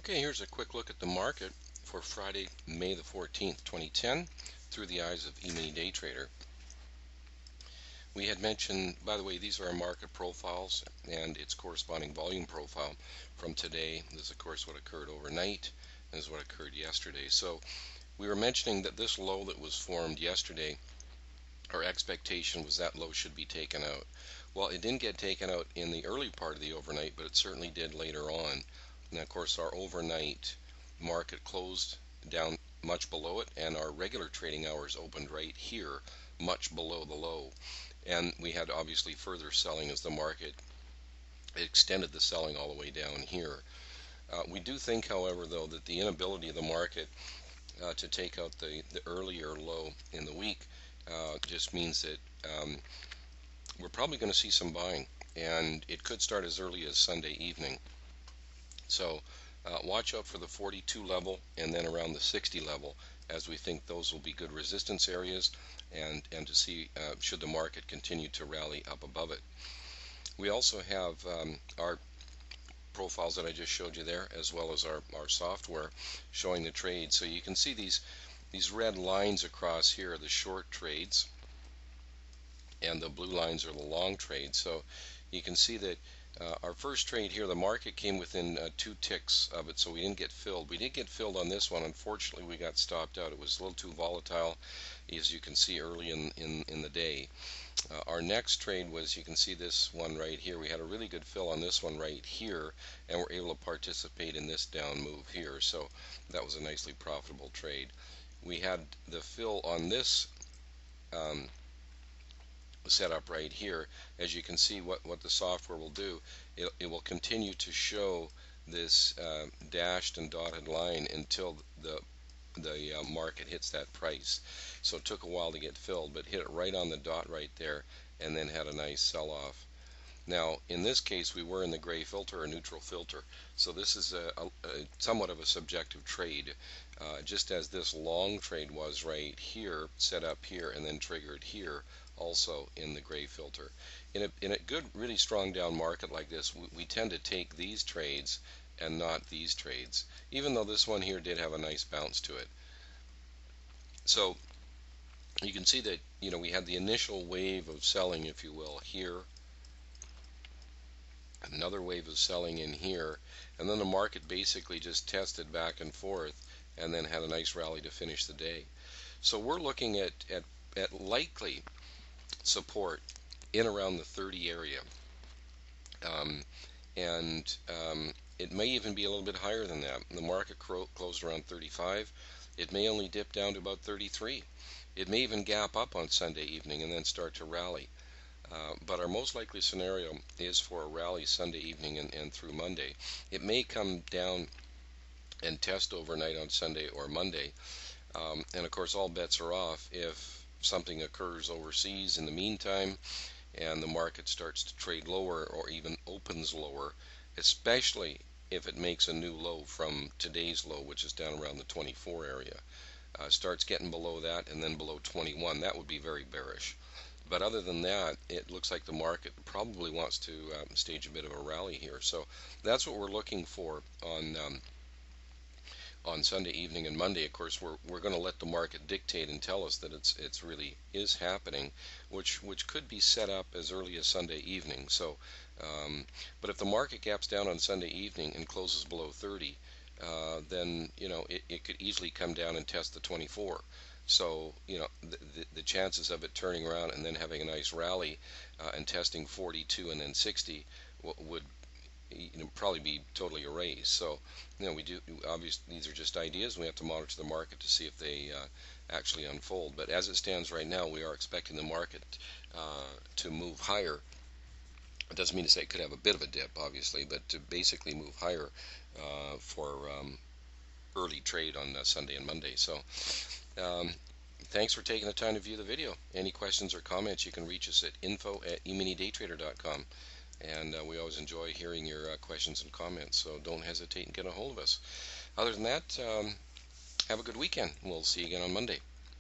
Okay, here's a quick look at the market for Friday, May the 14th, 2010, through the eyes of E-mini Day Trader. We had mentioned, by the way, these are our market profiles and its corresponding volume profile from today. This is, of course, what occurred overnight, and this is what occurred yesterday. So we were mentioning that this low that was formed yesterday, our expectation was that low should be taken out. Well, it didn't get taken out in the early part of the overnight, but it certainly did later on. And of course, our overnight market closed down much below it, and our regular trading hours opened right here, much below the low. And we had obviously further selling as the market extended the selling all the way down here. We do think, however, though, that the inability of the market to take out the earlier low in the week just means that we're probably going to see some buying, and it could start as early as Sunday evening. So watch out for the 42 level and then around the 60 level, as we think those will be good resistance areas, and to see should the market continue to rally up above it. We also have our profiles that I just showed you there, as well as our software showing the trades. So you can see these red lines across here are the short trades, and the blue lines are the long trades. So you can see that our first trade here, the market came within 2 ticks of it, so we didn't get filled. We did get filled on this one. Unfortunately, we got stopped out. It was a little too volatile, as you can see early in the day. Our next trade was, you can see this one right here. We had a really good fill on this one right here, and we're able to participate in this down move here. So that was a nicely profitable trade. We had the fill on this setup right here. As you can see, what the software will do, it will continue to show this dashed and dotted line until the market hits that price. So it took a while to get filled, but hit it right on the dot right there, and then had a nice sell-off. Now, in this case, we were in the gray filter or neutral filter, so this is a somewhat of a subjective trade, just as this long trade was right here, set up here, and then triggered here, also in the gray filter. In a good, really strong down market like this, we tend to take these trades and not these trades, even though this one here did have a nice bounce to it. So you can see that, we had the initial wave of selling, if you will, here, another wave of selling in here, and then the market basically just tested back and forth and then had a nice rally to finish the day. So we're looking at likely support in around the 30 area, and it may even be a little bit higher than that. The market closed around 35. It may only dip down to about 33. It may even gap up on Sunday evening and then start to rally. But our most likely scenario is for a rally Sunday evening and through Monday. It may come down and test overnight on Sunday or Monday. And of course, all bets are off if something occurs overseas in the meantime and the market starts to trade lower or even opens lower, especially if it makes a new low from today's low, which is down around the 24 area. Starts getting below that and then below 21. That would be very bearish. But other than that, it looks like the market probably wants to stage a bit of a rally here. So that's what we're looking for on Sunday evening and Monday. Of course, we're going to let the market dictate and tell us that it's really is happening, which could be set up as early as Sunday evening. So, but if the market gaps down on Sunday evening and closes below 30, then it could easily come down and test the 24. So the chances of it turning around and then having a nice rally and testing 42 and then 60 would probably be totally erased. So we do, obviously these are just ideas. We have to monitor the market to see if they actually unfold. But as it stands right now, we are expecting the market to move higher. It doesn't mean to say it could have a bit of a dip, obviously, but to basically move higher for early trade on Sunday and Monday. So thanks for taking the time to view the video. Any questions or comments, you can reach us at info@eminidaytrader.com. And we always enjoy hearing your questions and comments, so don't hesitate and get a hold of us. Other than that, have a good weekend. We'll see you again on Monday.